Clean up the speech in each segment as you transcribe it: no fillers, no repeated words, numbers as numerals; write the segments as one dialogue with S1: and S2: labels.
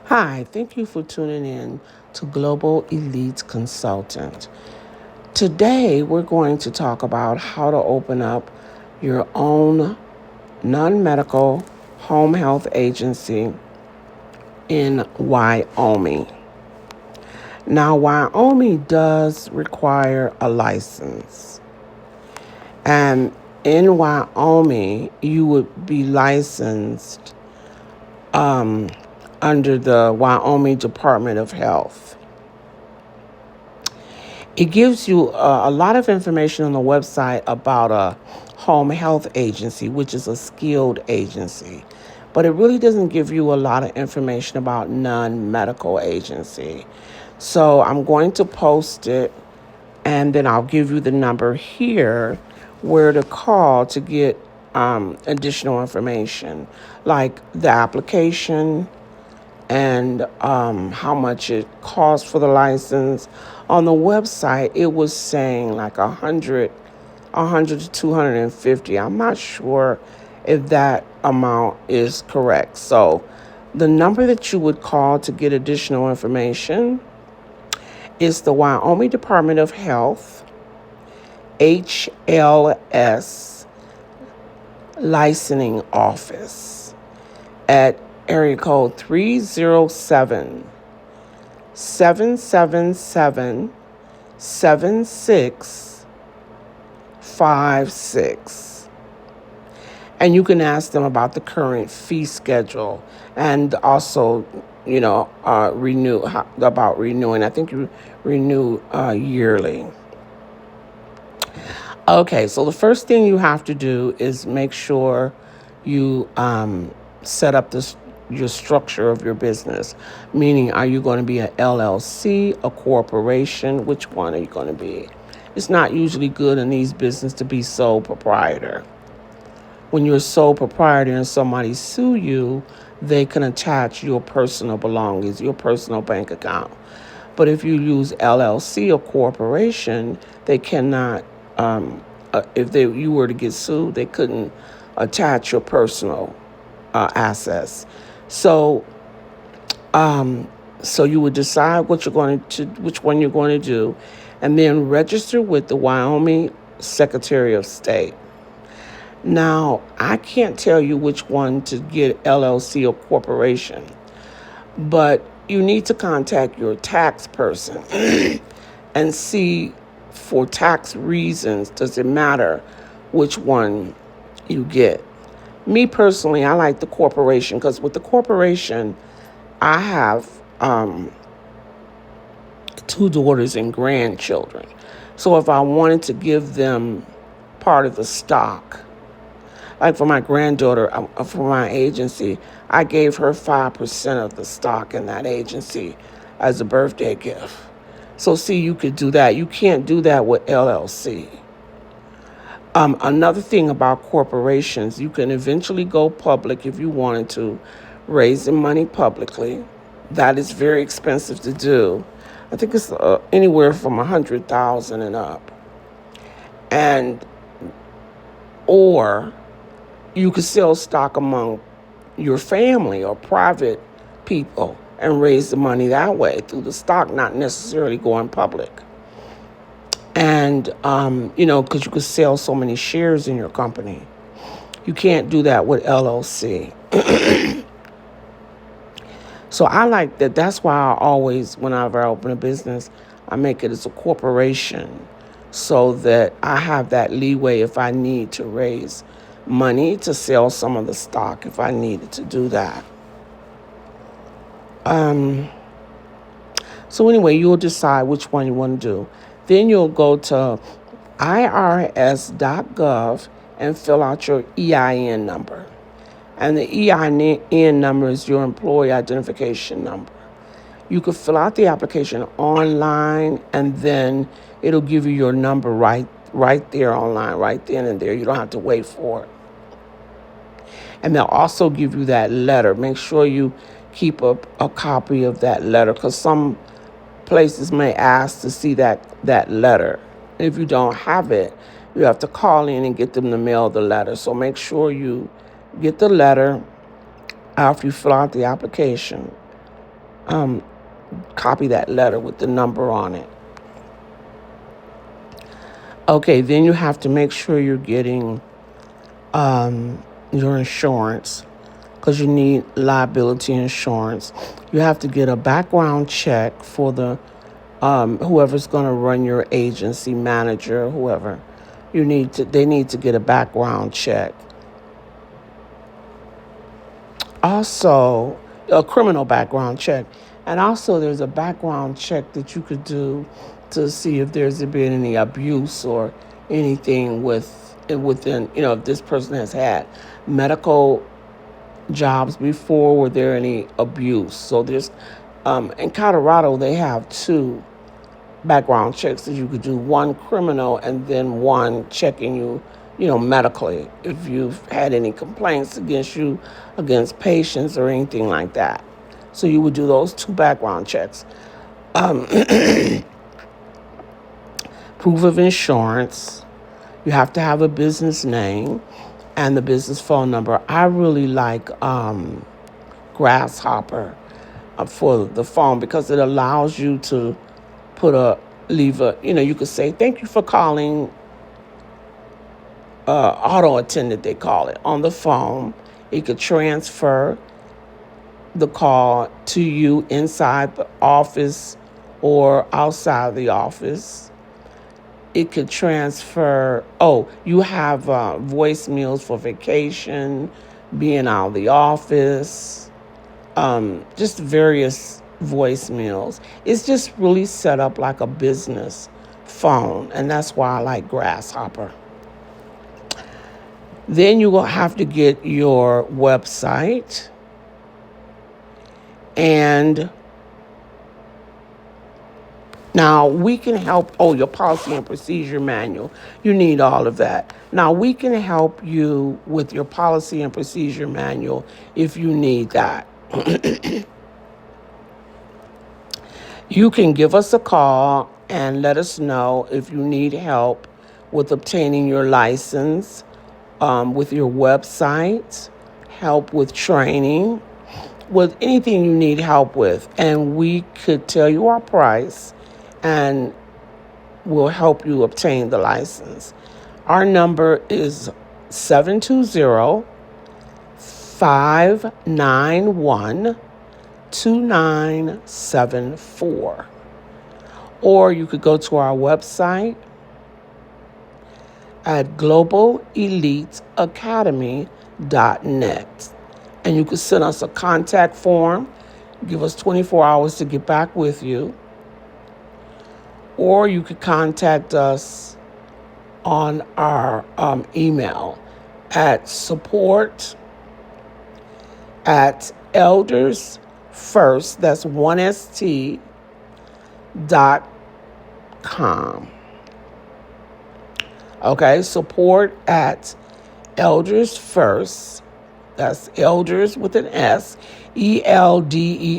S1: Hi, thank you for tuning in to Global Elite Consultant. Today, we're going to talk about how to open up your own non medical home health agency in Wyoming. Now, Wyoming does require a license, and in Wyoming, you would be licensed um, under the Wyoming Department of Health. It gives you a lot of information on the website about a home health agency, which is a skilled agency. But it really doesn't give you a lot of information about non-medical agency. So I'm going to post it, and then I'll give you the number here where to call to get additional information, like the application, and how much it costs for the license. On the website, it was saying like 100 to 250. I'm not sure if that amount is correct. So the number that you would call to get additional information is the Wyoming Department of Health, HLS Licensing Office at area code 307 777 7656. And you can ask them about the current fee schedule and also, about renewing. I think you renew yearly. Okay, so the first thing you have to do is make sure you set up your structure of your business. Meaning, are you going to be an LLC, a corporation? Which one are you going to be? It's not usually good in these businesses to be sole proprietor. When you're a sole proprietor and somebody sue you, they can attach your personal belongings, your personal bank account. But if you use LLC or corporation, they cannot. If you were to get sued, they couldn't attach your personal assets. So you would decide which one you're going to do, and then register with the Wyoming Secretary of State. Now, I can't tell you which one to get, LLC or corporation, but you need to contact your tax person and see, for tax reasons, does it matter which one you get. Me personally, I like the corporation because with the corporation, I have 2 daughters and grandchildren. So if I wanted to give them part of the stock, like for my granddaughter, for my agency, I gave her 5% of the stock in that agency as a birthday gift. So see, you could do that. You can't do that with LLC. Another thing about corporations, you can eventually go public if you wanted to, raising money publicly. That is very expensive to do. I think it's anywhere from 100,000 and up. Or you could sell stock among your family or private people and raise the money that way through the stock, not necessarily going public. And, because you could sell so many shares in your company. You can't do that with LLC. So I like that. That's why I always, whenever I open a business, I make it as a corporation so that I have that leeway if I need to raise money to sell some of the stock, if I needed to do that. So anyway, you'll decide which one you want to do. Then you'll go to irs.gov and fill out your EIN number. And the EIN number is your employee identification number. You could fill out the application online, and then it'll give you your number right there online, right then and there. You don't have to wait for it. And they'll also give you that letter. Make sure you keep a copy of that letter, because some places may ask to see that letter. If you don't have it, you have to call in and get them to mail the letter. So make sure you get the letter after you fill out the application. copy that letter with the number on it. Okay, then you have to make sure you're getting your insurance, because you need liability insurance. You have to get a background check for the whoever's going to run your agency, manager, whoever. They need to get a background check. Also, a criminal background check. And also, there's a background check that you could do to see if there's been any abuse or anything within, if this person has had medical jobs before, were there any abuse. So there's, in Colorado, they have two background checks that you could do, one criminal and then one checking you, medically, if you've had any complaints against patients or anything like that. So you would do those two background checks. Proof of insurance. You have to have a business name and the business phone number. I really like Grasshopper for the phone, because it allows you to you could say, thank you for calling auto attendant, they call it, on the phone. It could transfer the call to you inside the office or outside the office. It could transfer, you have voicemails for vacation, being out of the office, just various voicemails. It's just really set up like a business phone, and that's why I like Grasshopper. Then you will have to get your website and now we can help. Your policy and procedure manual. You need all of that. Now we can help you with your policy and procedure manual if you need that. You can give us a call and let us know if you need help with obtaining your license, with your website, help with training, with anything you need help with. And we could tell you our price and we'll help you obtain the license. Our number is 720-591-2974. Or you could go to our website at globaleliteacademy.net. And you could send us a contact form, give us 24 hours to get back with you. Or you could contact us on our email at support@eldersfirst, that's 1st.com. Okay, support@eldersfirst, that's elders with an S, ELDERS,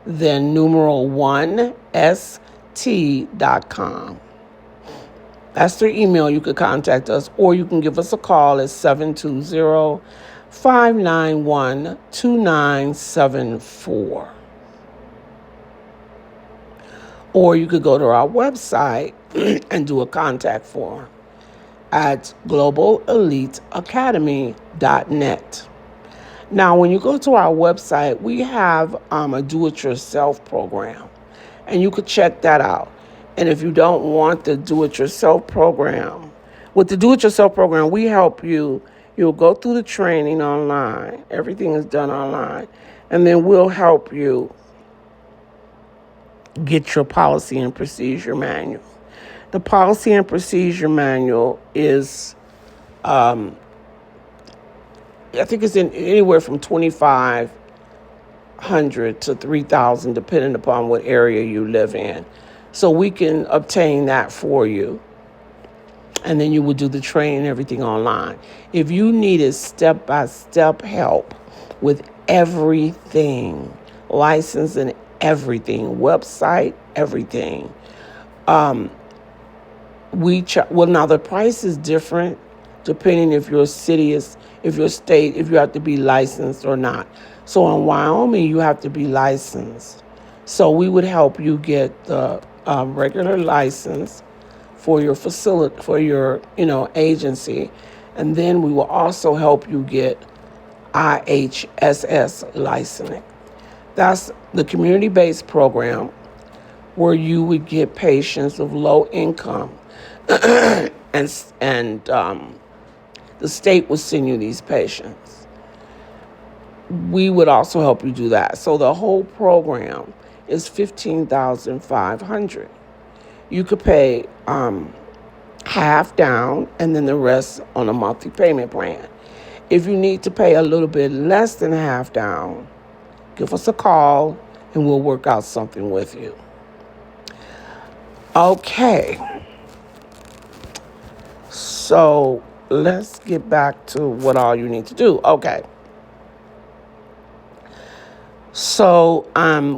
S1: then numeral 1st.com. That's their email. You could contact us, or you can give us a call at 720-591-2974. Or you could go to our website and do a contact form at globaleliteacademy.net. Now, when you go to our website, we have a do-it-yourself program, and you could check that out. And if you don't want the do-it-yourself program, with the do-it-yourself program, we help you. You'll go through the training online. Everything is done online. And then we'll help you get your policy and procedure manual. The policy and procedure manual is, I think it's in anywhere from $2,500 to $3,000, depending upon what area you live in. So we can obtain that for you. And then you will do the training and everything online. If you needed step-by-step help with everything, license and everything, website, everything, now the price is different depending if your city if your state, if you have to be licensed or not. So in Wyoming, you have to be licensed. So we would help you get the regular license for your facility, for your, agency. And then we will also help you get IHSS licensing. That's the community-based program where you would get patients of low income, and the state would send you these patients. We would also help you do that. So the whole program is $15,500. You could pay half down and then the rest on a monthly payment plan. If you need to pay a little bit less than half down, give us a call and we'll work out something with you. Okay. So let's get back to what all you need to do. Okay. So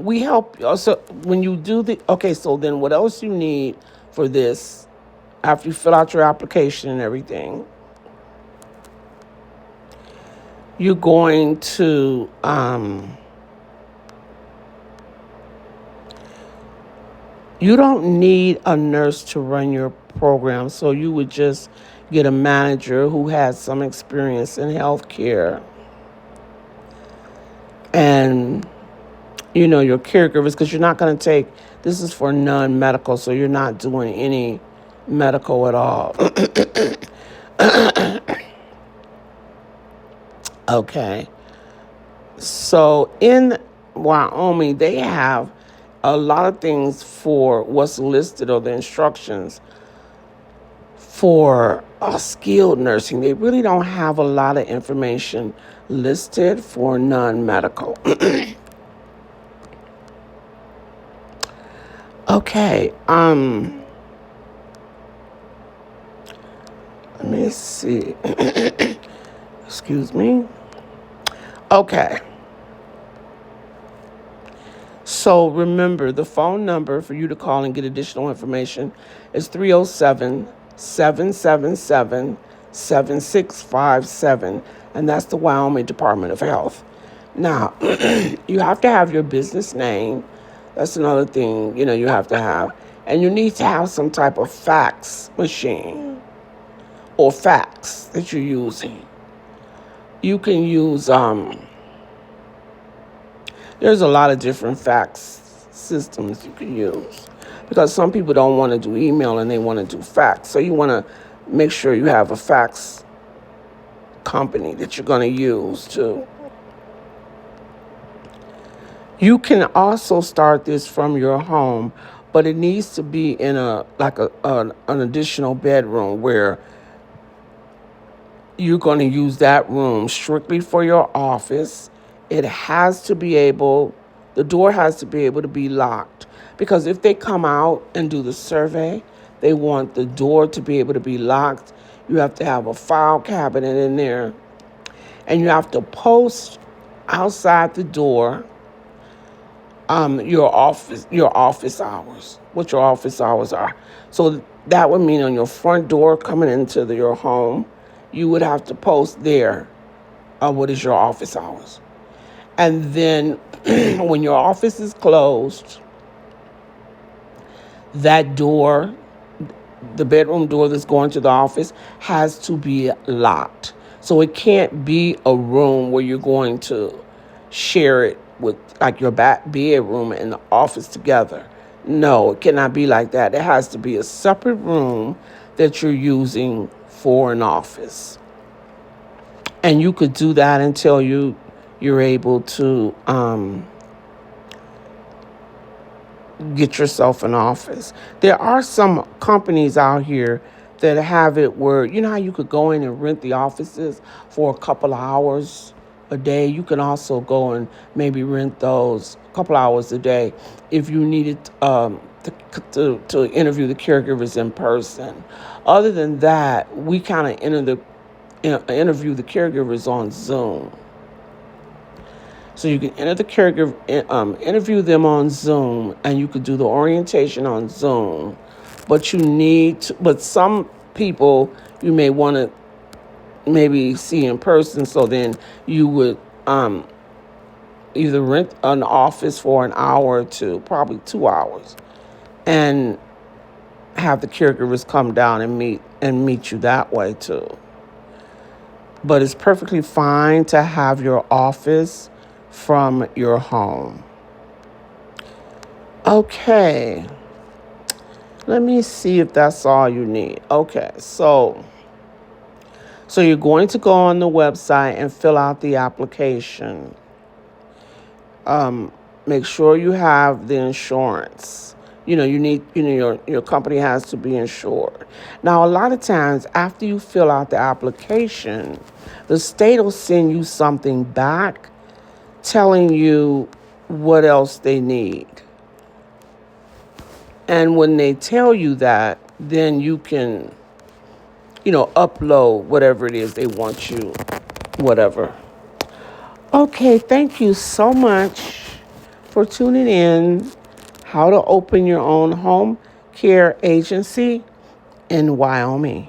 S1: we help. So when you do so then what else you need for this, after you fill out your application and everything, you're going to you don't need a nurse to run your program, so you would just get a manager who has some experience in healthcare, and your caregivers, because you're not going to take, this is for non-medical, so you're not doing any medical at all. Okay. So in Wyoming, they have a lot of things for what's listed, or the instructions for skilled nursing. They really don't have a lot of information listed for non-medical. Okay, let me see. Excuse me. Okay. So remember, the phone number for you to call and get additional information is 307-777-7657, and that's the Wyoming Department of Health. Now, you have to have your business name. That's another thing, you have to have. And you need to have some type of fax machine or fax that you're using. You can use, there's a lot of different fax systems you can use, because some people don't want to do email and they want to do fax. So you want to make sure you have a fax company that you're going to use too. You can also start this from your home, but it needs to be in an additional bedroom where you're going to use that room strictly for your office. It has to be the door has to be able to be locked, because if they come out and do the survey, they want the door to be able to be locked. You have to have a file cabinet in there, and you have to post outside the door your office hours, what your office hours are. So that would mean on your front door coming into your home, you would have to post there what is your office hours. And then when your office is closed, that door, the bedroom door that's going to the office, has to be locked. So it can't be a room where you're going to share it with, like, your bedroom and the office together. No, it cannot be like that. It has to be a separate room that you're using for an office. And you could do that until you're able to get yourself an office. There are some companies out here that have it where, how you could go in and rent the offices for a couple of hours a day. You can also go and maybe rent those a couple hours a day if you needed to interview the caregivers in person. Other than that, we kind of interview the caregivers on Zoom. So you can interview them on Zoom, and you could do the orientation on Zoom. But some people you may want to maybe see in person. So then you would either rent an office for an hour or two, probably 2 hours, and have the caregivers come down and meet you that way too. But it's perfectly fine to have your office from your home. Okay. Let me see if that's all you need. Okay. So you're going to go on the website and fill out the application. Make sure you have the insurance. You need, your company has to be insured. Now, a lot of times after you fill out the application, the state will send you something back telling you what else they need. And when they tell you that, then you can, upload whatever it is they want you, whatever. Okay, thank you so much for tuning in. How to open your own home care agency in Wyoming.